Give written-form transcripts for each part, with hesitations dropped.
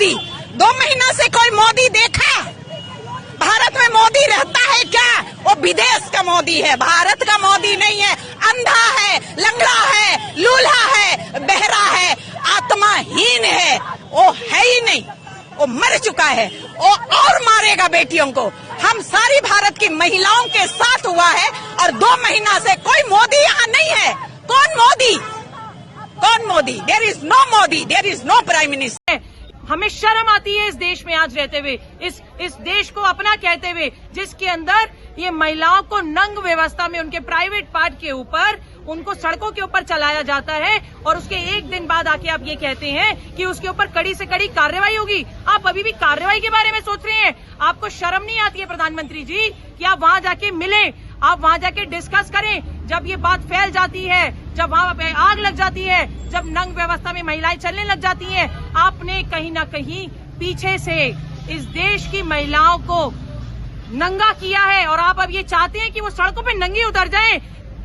मोदी? 2 महीना से कोई मोदी देखा? भारत में मोदी रहता है क्या? वो विदेश का मोदी है, भारत का मोदी नहीं है। अंधा है, लंगड़ा है, लूल्हा है, बहरा है, आत्माहीन है, वो है ही नहीं, वो मर चुका है, वो और मारेगा बेटियों को। हम सारी भारत की महिलाओं के साथ हुआ है और 2 महीना से कोई मोदी यहाँ नहीं है। कौन मोदी? कौन Modi? There is no Modi, there is no prime minister. हमें शर्म आती है इस देश में आज रहते हुए, इस देश को अपना कहते हुए, जिसके अंदर ये महिलाओं को नंग व्यवस्था में उनके प्राइवेट पार्ट के ऊपर उनको सड़कों के ऊपर चलाया जाता है और उसके एक दिन बाद आके आप ये कहते हैं कि उसके ऊपर कड़ी से कड़ी कार्रवाई होगी। आप अभी भी कार्रवाई के बारे में सोच रहे हैं? आपको शर्म नहीं आती है प्रधानमंत्री जी कि आप वहां जाके मिलें, आप वहां जाके डिस्कस करें? जब ये बात फैल जाती है, जब वहां पे आग लग जाती है, जब नंग व्यवस्था में महिलाएं चलने लग जाती हैं, आपने कहीं ना कहीं पीछे से इस देश की महिलाओं को नंगा किया है और आप अब ये चाहते हैं कि वो सड़कों पे नंगी उतर जाएं।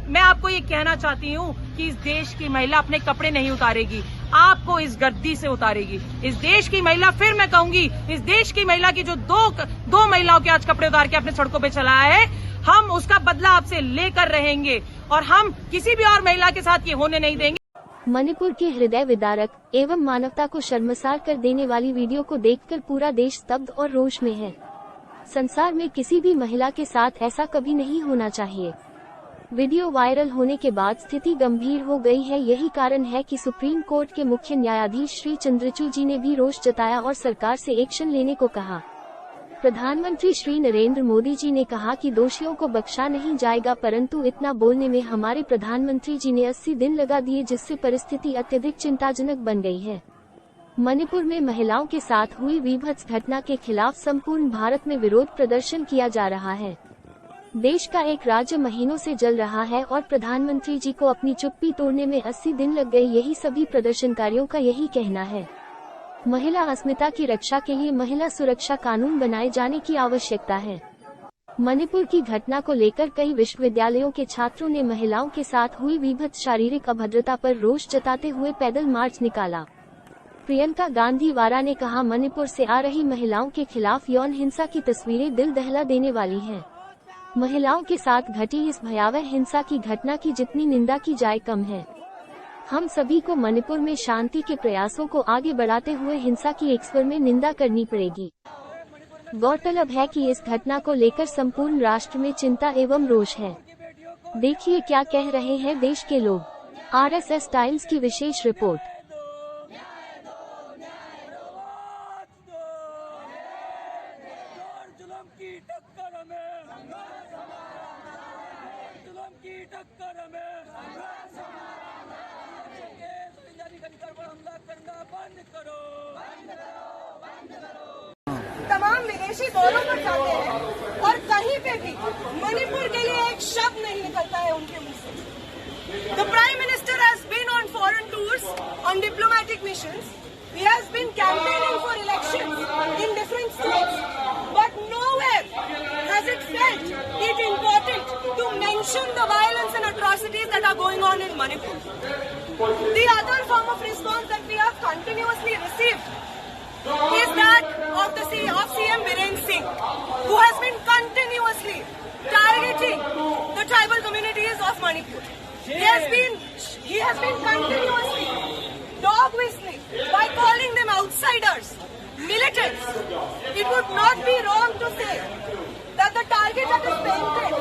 मैं आपको ये कहना चाहती हूँ कि इस देश की महिला अपने कपड़े नहीं उतारेगी, आपको इस गद्दी से उतारेगी। इस देश की महिला, फिर मैं कहूंगी, इस देश की महिला की जो दो महिलाओं के आज कपड़े उतार के अपने सड़कों पे चलाया है, हम उसका बदला आपसे लेकर रहेंगे और हम किसी भी और महिला के साथ ये होने नहीं देंगे। मणिपुर के हृदय विदारक एवं मानवता को शर्मसार कर देने वाली वीडियो को देखकर पूरा देश स्तब्ध और रोष में है। संसार में किसी भी महिला के साथ ऐसा कभी नहीं होना चाहिए। वीडियो वायरल होने के बाद स्थिति गंभीर हो गई है। यही कारण है कि सुप्रीम कोर्ट के मुख्य न्यायाधीश श्री चंद्रचूड़ जी ने भी रोष जताया और सरकार से एक्शन लेने को कहा। प्रधानमंत्री श्री नरेंद्र मोदी जी ने कहा कि दोषियों को बख्शा नहीं जाएगा, परंतु इतना बोलने में हमारे प्रधानमंत्री जी ने 80 दिन लगा दिए, जिससे परिस्थिति अत्यधिक चिंताजनक बन गई है। मणिपुर में महिलाओं के साथ हुई वीभत्स घटना के खिलाफ संपूर्ण भारत में विरोध प्रदर्शन किया जा रहा है। देश का एक राज्य महीनों से जल रहा है और प्रधानमंत्री जी को अपनी चुप्पी तोड़ने में 80 दिन लग गए, यही सभी प्रदर्शनकारियों का यही कहना है। महिला अस्मिता की रक्षा के लिए महिला सुरक्षा कानून बनाए जाने की आवश्यकता है। मणिपुर की घटना को लेकर कई विश्वविद्यालयों के छात्रों ने महिलाओं के साथ हुई विभत्स शारीरिक अभद्रता पर रोष जताते हुए पैदल मार्च निकाला। प्रियंका गांधी वारा ने कहा, मणिपुर से आ रही महिलाओं के खिलाफ यौन हिंसा की तस्वीरें दिल दहला देने वाली हैं। महिलाओं के साथ घटी इस भयावह हिंसा की घटना की जितनी निंदा की जाए कम है। हम सभी को मणिपुर में शांति के प्रयासों को आगे बढ़ाते हुए हिंसा की एक स्वर में निंदा करनी पड़ेगी। गौरतलब है कि इस घटना को लेकर संपूर्ण राष्ट्र में चिंता एवं रोष है। देखिए क्या कह रहे हैं देश के लोग। RSS टाइम्स की विशेष रिपोर्ट। तमाम विदेशी दौरों पर जाते हैं और कहीं पे भी मणिपुर के लिए एक शब्द नहीं निकलता है उनके मुंह से। The Prime Minister has been on foreign tours, on diplomatic missions. He has been campaigning for elections in different states, but nowhere has it felt it important to mention the violence and atrocities that are going on in Manipur. The other form of response that we have continuously received is that of CM Viren Singh, who has been continuously targeting the tribal communities of Manipur. He has been continuously dog whistling by calling them outsiders, militants. It would not be wrong to say that the target that is painted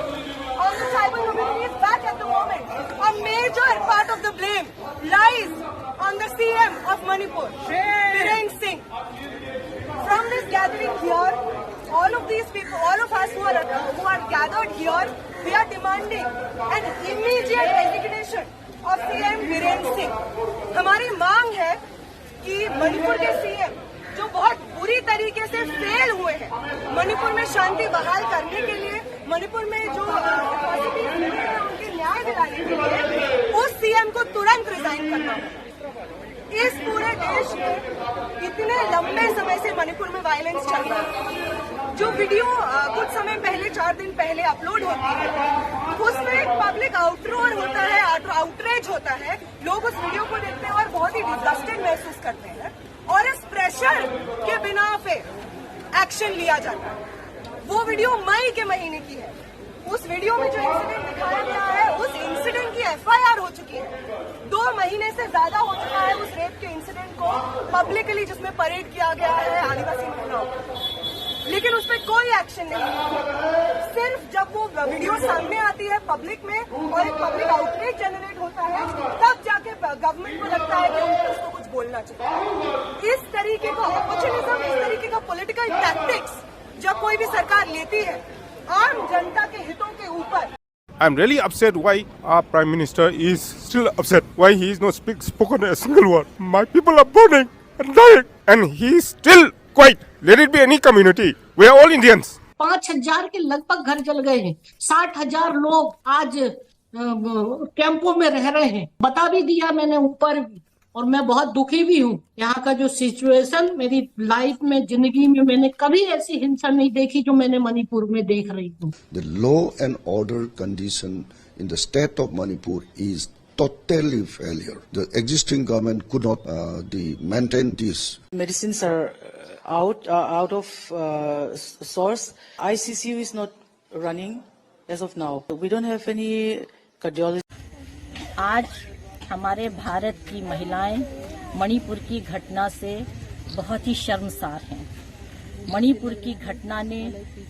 on the tribal communities back at the moment, a major part of the blame lies on the CM of Manipur, Viren Singh. From this gathering here, all of these people, all of us who are gathered here, we are demanding an immediate resignation of CM Viren Singh. हमारी मांग है कि मणिपुर के CM जो बहुत बुरी तरीके से फेल हुए हैं, मणिपुर में शांति बहाल करने के लिए, मणिपुर में जो उनके न्याय दिलाने के लिए, उस CM को तुरंत रिजाइन करना है। इस पूरे देश में इतने लंबे समय से मणिपुर में वायलेंस चल रहा है। जो वीडियो कुछ समय पहले, 4 दिन पहले अपलोड होती है, उसमें एक पब्लिक आउटरोर होता है, आउटरेज होता है। लोग उस वीडियो को देखते हैं और बहुत ही डिसगस्टेड महसूस करते हैं और इस प्रेशर के बिना पे एक्शन लिया जाता है। वो वीडियो मई के महीने की है। उस वीडियो में जो इंसिडेंट दिखाया गया है, उस इंसिडेंट की FIR हो चुकी है। 2 महीने से ज्यादा हो चुका है उस रेप के इंसिडेंट को पब्लिकली जिसमें परेड किया गया है आदिवासी महिलाओं को, लेकिन उस पर कोई एक्शन नहीं है। सिर्फ जब वो वीडियो सामने आती है पब्लिक में और एक पब्लिक आउटरीच जनरेट होता है, तब जाके गवर्नमेंट को लगता है कि उसको कुछ बोलना चाहिए। इस तरीके का ऑपॉर्चुनिज्म, इस तरीके का पॉलिटिकल टैक्टिक्स जब कोई भी सरकार लेती है आम जनता के हितों के ऊपर। I'm really upset why our Prime Minister is still upset. Why he is not spoken a single word. My people are burning and dying, and he is still quiet. Let it be any community. We are all Indians. 5,000 के लगभग घर जल गए हैं। 60,000 लोग आज कैंपों में रह रहे हैं। बता भी दिया मैंने ऊपर भी, और मैं बहुत दुखी भी हूँ। यहाँ का जो सिचुएशन मेरी लाइफ में, जिंदगी में मैंने कभी ऐसी हिंसा नहीं देखी जो मैंने मणिपुर में देख रही हूँ। The law and order condition in the state of Manipur is totally failure. The existing government could not maintain this. Medicines are out of source. ICCU is not running as of now. We don't have any cardiologist. आज हमारे भारत की महिलाएं मणिपुर की घटना से बहुत ही शर्मसार हैं। मणिपुर की घटना ने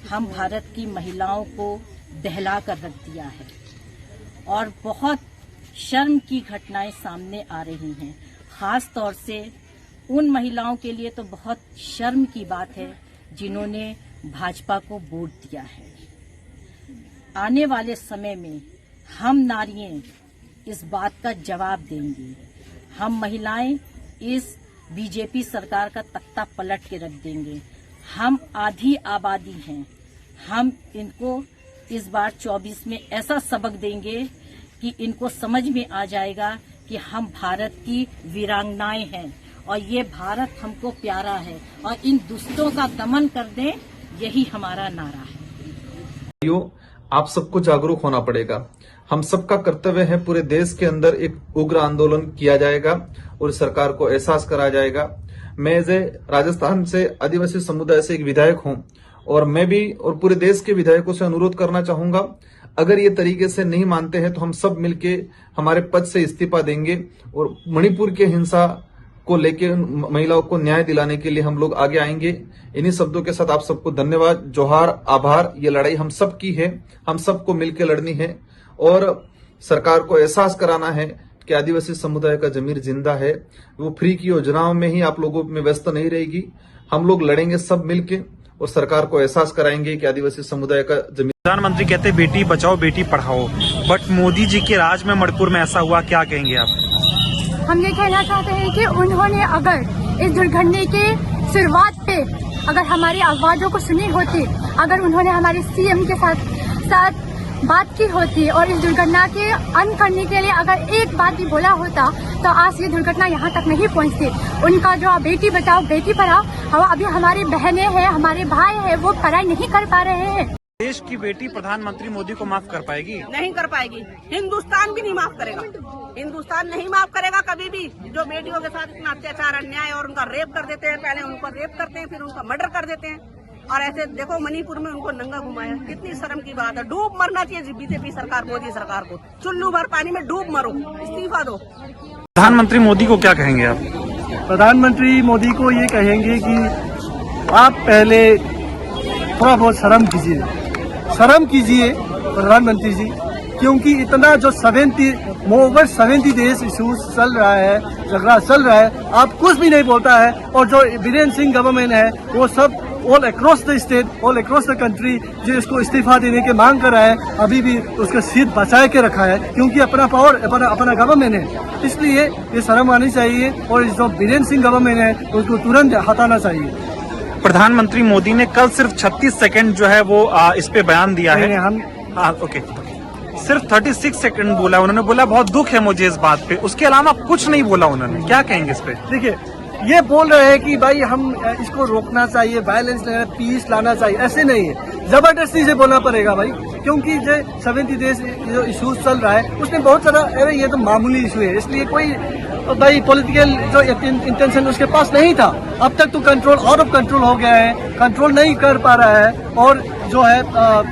हम भारत की महिलाओं को दहला कर रख दिया है और बहुत शर्म की घटनाएं सामने आ रही हैं। खास तौर से उन महिलाओं के लिए तो बहुत शर्म की बात है जिन्होंने भाजपा को वोट दिया है। आने वाले समय में हम नारियां इस बात का जवाब देंगे। हम महिलाएं इस बीजेपी सरकार का तख्ता पलट के रख देंगे। हम आधी आबादी हैं। हम इनको इस बार 24 में ऐसा सबक देंगे कि इनको समझ में आ जाएगा कि हम भारत की वीरांगनाएं हैं और ये भारत हमको प्यारा है और इन दुष्टों का दमन कर दें, यही हमारा नारा है। आप सबको जागरूक होना पड़ेगा। हम सबका कर्तव्य है, पूरे देश के अंदर एक उग्र आंदोलन किया जाएगा और सरकार को एहसास कराया जाएगा। मैं राजस्थान से आदिवासी समुदाय से एक विधायक हूं और मैं भी और पूरे देश के विधायकों से अनुरोध करना चाहूंगा, अगर ये तरीके से नहीं मानते हैं तो हम सब मिलके हमारे पद से इस्तीफा देंगे और मणिपुर के हिंसा को लेके महिलाओं को न्याय दिलाने के लिए हम लोग आगे आएंगे। इन्हीं शब्दों के साथ आप सबको धन्यवाद, जोहार, आभार। ये लड़ाई हम सब की है, हम सबको मिलकर लड़नी है और सरकार को एहसास कराना है कि आदिवासी समुदाय का जमीर जिंदा है। वो फ्री की योजनाओं में ही आप लोगों में व्यस्त नहीं रहेगी। हम लोग लड़ेंगे सब मिलके और सरकार को एहसास कराएंगे कि आदिवासी समुदाय का जमीर। प्रधानमंत्री कहते हैं बेटी बचाओ बेटी पढ़ाओ, बट मोदी जी के राज में मणिपुर में ऐसा हुआ, क्या कहेंगे आप? हम ये कहना चाहते हैं कि उन्होंने अगर इस दुर्घटना के शुरुआत पे अगर हमारी आवाजों को सुनी होती, अगर उन्होंने हमारे CM के साथ बात की होती और इस दुर्घटना के अंत करने के लिए अगर एक बात भी बोला होता तो आज ये दुर्घटना यहाँ तक नहीं पहुँचती। उनका जो बेटी बचाओ बेटी पढ़ाओ, अभी हमारी बहनें हैं, हमारे भाई हैं, वो पढ़ाई नहीं कर पा रहे हैं। देश की बेटी प्रधानमंत्री मोदी को माफ कर पाएगी? नहीं कर पाएगी। हिंदुस्तान भी नहीं माफ करेगा। हिंदुस्तान नहीं माफ करेगा कभी भी। जो बेटियों के साथ इतना अत्याचार, अन्याय और उनका रेप कर देते हैं, पहले उनको रेप करते हैं, फिर उनका मर्डर कर देते हैं और ऐसे देखो मणिपुर में उनको नंगा घुमाया। कितनी शर्म की बात है। डूब मरना चाहिए बीजेपी सरकार, मोदी सरकार को। चुल्लू भर पानी में डूब मरो, इस्तीफा दो। प्रधानमंत्री मोदी को क्या कहेंगे आप? प्रधानमंत्री मोदी को ये कहेंगे कि आप पहले थोड़ा बहुत शर्म कीजिए प्रधानमंत्री जी, क्योंकि इतना जो 70 देश इशूज चल रहा है, झगड़ा चल रहा है, आप कुछ भी नहीं बोलता है। और जो वीरेंद्र सिंह गवर्नमेंट है वो सब all across the state, all across the country जो इसको इस्तीफा देने की मांग कर रहा है, अभी भी उसका सीट बचाए के रखा है क्योंकि अपना पावर अपना गवर्नमेंट है। इसलिए ये शर्म आनी चाहिए और जो वीरेंद्र सिंह गवर्नमेंट है उसको तुरंत हटाना चाहिए। प्रधानमंत्री मोदी ने कल सिर्फ 36 सेकंड जो है वो इस पे बयान दिया है। ओके, सिर्फ 36 सेकंड बोला उन्होंने। बोला बहुत दुख है मुझे इस बात पे, उसके अलावा कुछ नहीं बोला उन्होंने। क्या कहेंगे इस पे? देखिए, ये बोल रहे हैं कि भाई हम इसको रोकना चाहिए, वायलेंस, पीस लाना चाहिए। ऐसे नहीं है, जबरदस्ती से बोलना पड़ेगा भाई। क्योंकि जो 70 डेज जो इशूज चल रहा है उसमें बहुत सारा, अरे ये तो मामूली इशू है, इसलिए कोई भाई पॉलिटिकल जो इंटेंशन उसके पास नहीं था। अब तक तो कंट्रोल आउट ऑफ कंट्रोल हो गया है, कंट्रोल नहीं कर पा रहा है, और जो है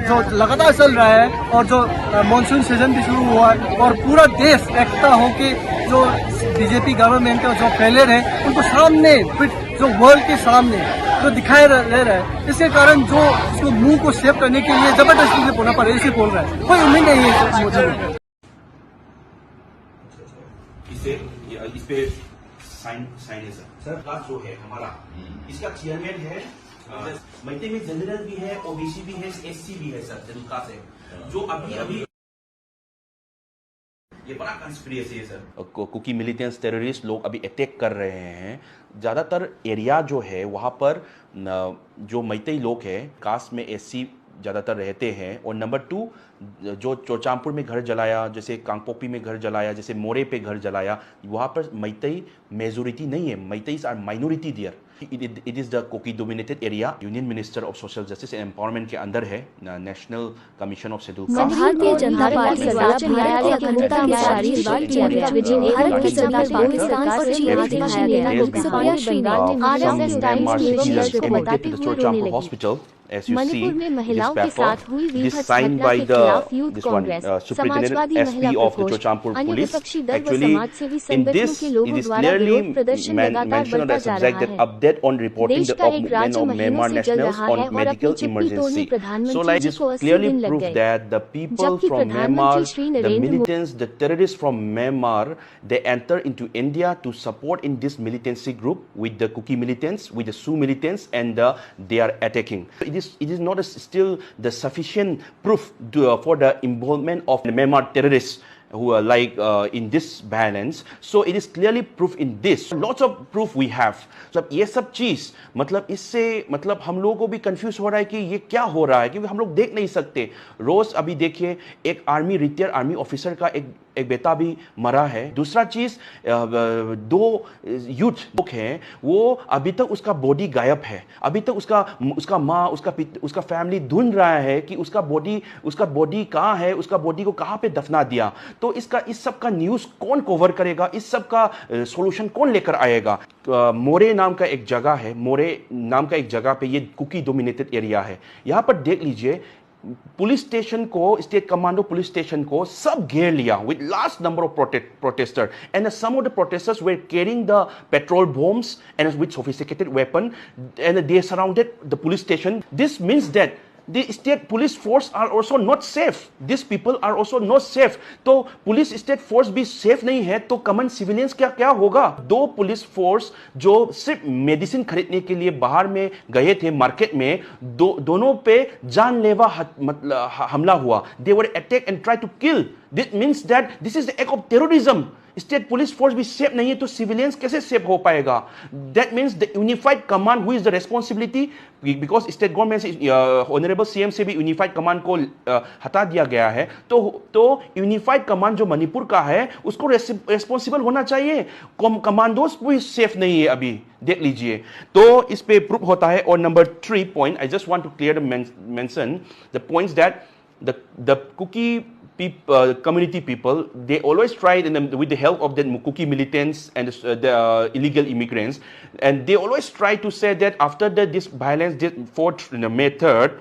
जो लगातार चल रहा है, और जो मॉनसून सीजन भी शुरू हुआ है, और पूरा देश एकता होके जो बीजेपी गवर्नमेंट का जो फेलियर है उनको सामने, जो वर्ल्ड के सामने जो दिखाई दे रहा है, इसके कारण जो उसको मुंह को सेव करने के लिए जबरदस्ती से बोलना पड़ रहा है, इसे बोल रहा है। कोई उम्मीद नहीं है मुझे। इस पे साइन है सर का जो है हमारा, इसका चेयरमैन है मैते में जनरल भी है, ओबीसी भी है, एससी भी है सर, जनता से जो अभी ये बड़ा कंस्पिरेसी है सर। कुकी मिलिटेंट्स टेररिस्ट लोग अभी अटैक कर रहे हैं। ज़्यादातर एरिया जो है वहाँ पर जो मैतेई लोग हैं, कास्ट में एससी ज़्यादातर रहते हैं। और नंबर 2 जो चोचामपुर में घर जलाया, जैसे कांगपोपी में घर जलाया, जैसे मोरे पे घर जलाया, वहाँ पर मैतेई मेजोरिटी नहीं है, Meiteis are minority there. It is the Kuki dominated area. Union minister of social justice and empowerment के अंदर है national commission of schedule caste. Bharatiya Janata party सर्वोच्च न्यायालय अखंडता के शारीरिक विवाद किया गया। भारत की जनता पाकिस्तान और चीन के नेता सुप्रिया श्रीवाल ने आरएसएस टाइम्स न्यूज़ को बताते हुए रोने लगी। मणिपुर में महिलाओं के साथ हुई विभत्स घटना के खिलाफ यूथ कांग्रेस, समाजवादी महिला प्रकोष्ठ, अन्य विपक्षी दल व समाजसेवी संगठनों के लोगों द्वारा विरोध प्रदर्शन लगातार बढ़ता जा रहा है। देश का एक राज्य महीनों से जल रहा है और अपनी चुप्पी तोड़ने प्रधानमंत्री जी को 80 दिन लग गए, जबकि प्रधानमंत्री Shri Narendra Modi the terrorists from Myanmar, they enter into India to support in this militancy group with the Kuki militants, with the Sioux militants, and they are attacking. It is not still the sufficient proof for the involvement of the Myanmar terrorists who are like in this violence. So it is clearly proof in this. Lots of proof we have. मतलब ये सब चीज मतलब इससे मतलब हम लोगों को भी कंफ्यूज हो रहा है कि ये क्या हो रहा है, क्योंकि हम लोग देख नहीं सकते। रोज अभी देखिए एक रिटायर्ड आर्मी ऑफिसर का एक बेटा भी मरा है। दूसरा चीज 2 यूथ लोग हैं, वो अभी तक उसका बॉडी गायब है। अभी तक उसका माँ उसका फैमिली ढूंढ रहा है कि उसका बॉडी कहाँ है, उसका बॉडी को कहाँ पे दफना दिया। तो इस सब का न्यूज़ कौन कवर करेगा, इस सब का सॉल्यूशन कौन लेकर आएगा। मोरे नाम का एक जगह है, मोरे नाम का एक जगह पे ये कुकी डोमिनेटेड एरिया है। यहाँ पर देख लीजिए पुलिस स्टेशन को, स्टेट कमांडो पुलिस स्टेशन को सब घेर लिया with large number of protesters, and some of the protesters were carrying the petrol bombs and with sophisticated weapon, and they surrounded the police station. This means that the state police force are also not safe. These people are also not safe. तो police state force भी safe नहीं है तो common civilians क्या होगा। 2 police force जो सिर्फ medicine खरीदने के लिए बाहर में गए थे मार्केट में, दोनों पे जानलेवा हमला हुआ। They were attacked and tried to kill. This means that this is the act of terrorism. State police force भी सेफ नहीं है तो सिविलियंस कैसे सेफ हो पाएगा। That means the unified command who is the responsibility, because state government से honourable CM से भी यूनिफाइड कमांड को हटा दिया गया है। तो यूनिफाइड कमांड जो मणिपुर का है उसको रेस्पॉन्सिबल होना चाहिए। कमांडोज भी सेफ नहीं है अभी, देख लीजिए। तो इस पे प्रूफ होता है। और number 3 point, I just want to clear mention the points that the Kuki community people, they always tried with the help of the Kuki militants and the illegal immigrants, and they always try to say that after this violence, May 3rd,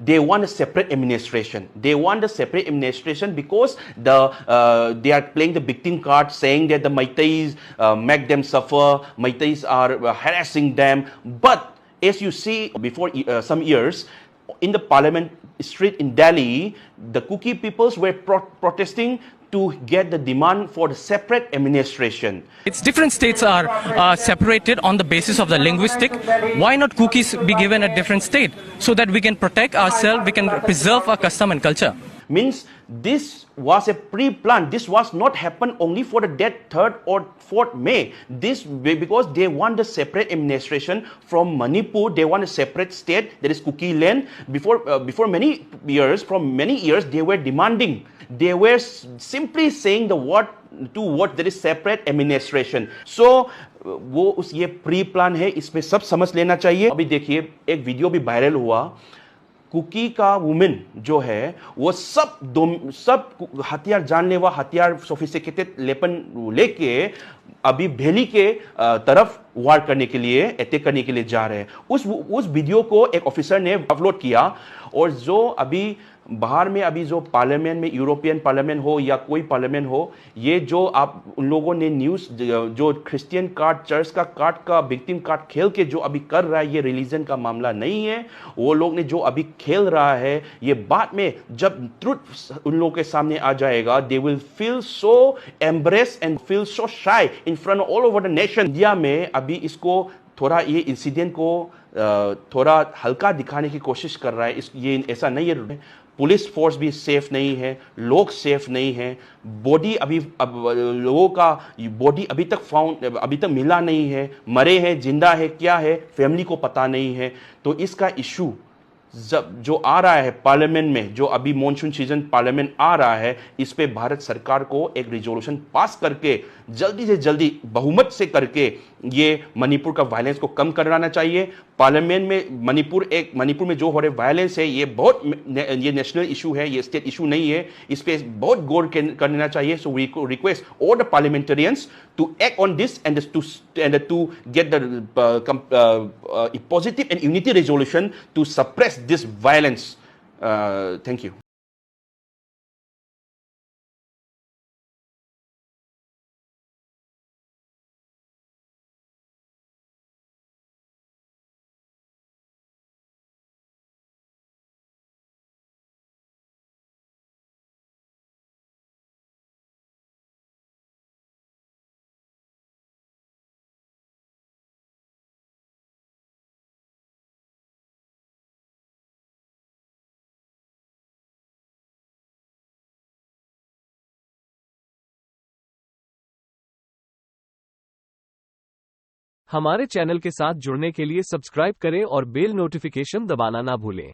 they want a separate administration. They want a separate administration because they are playing the victim card, saying that the Meiteis make them suffer, Meiteis are harassing them. But as you see, before some years, in the parliament street in Delhi, the Kuki peoples were protesting to get the demand for the separate administration. Its different states are separated on the basis of the linguistic. Why not Kukis be given a different state so that we can protect ourselves, we can preserve our custom and culture? Means this was a pre-planned. This was not happen only for the dead 3rd or 4th May. This because they want the separate administration from Manipur. They want a separate state, that is Kuki land. Before many years, they were demanding. They were simply saying the word that is separate administration. So ये pre plan है, इसमें सब समझ लेना चाहिए। अभी देखिए एक वीडियो भी वायरल हुआ, कुकी का वुमेन जो है वो सब हथियार, जानलेवा हथियार, सोफिस्टिकेटेड वेपन लेके अभी भेली के तरफ वार करने के लिए, अटैक करने के लिए जा रहे हैं। उस वीडियो को एक ऑफिसर ने अपलोड किया, और जो अभी बाहर में अभी जो पार्लियामेंट में, यूरोपियन पार्लियामेंट हो या कोई पार्लियामेंट हो, ये जो आप उन लोगों ने न्यूज़ जो क्रिश्चियन कार्ड, चर्च का कार्ड का विक्टिम कार्ड खेल के जो अभी कर रहा है, ये रिलीजन का मामला नहीं है। वो लोग ने जो अभी खेल रहा है, ये बाद में जब ट्रुथ उन लोगों के सामने आ जाएगा, they will feel so embrace and feel so shy in front all over the nation. India में अभी इसको थोड़ा, ये इंसिडेंट को थोड़ा हल्का दिखाने की कोशिश कर रहा है। ये ऐसा नहीं है, पुलिस फोर्स भी सेफ नहीं है, लोग सेफ नहीं है, बॉडी लोगों का बॉडी अभी तक मिला नहीं है, मरे हैं, जिंदा है, क्या है, फैमिली को पता नहीं है। तो इसका इशू जो आ रहा है पार्लियामेंट में, जो अभी मॉनसून सीजन पार्लियामेंट आ रहा है, इस पे भारत सरकार को एक रिजोल्यूशन पास करके जल्दी से जल्दी बहुमत से करके ये मणिपुर का वायलेंस को कम कराना चाहिए। पार्लियामेंट में मणिपुर में जो हो रहे वायलेंस है, ये नेशनल इशू है, ये स्टेट इशू नहीं है, इस पे बहुत गौर करना चाहिए। So we request all the parliamentarians to act on this and to get the positive and unity resolution to suppress this violence. Thank you. हमारे चैनल के साथ जुड़ने के लिए सब्सक्राइब करें और बेल नोटिफिकेशन दबाना ना भूलें।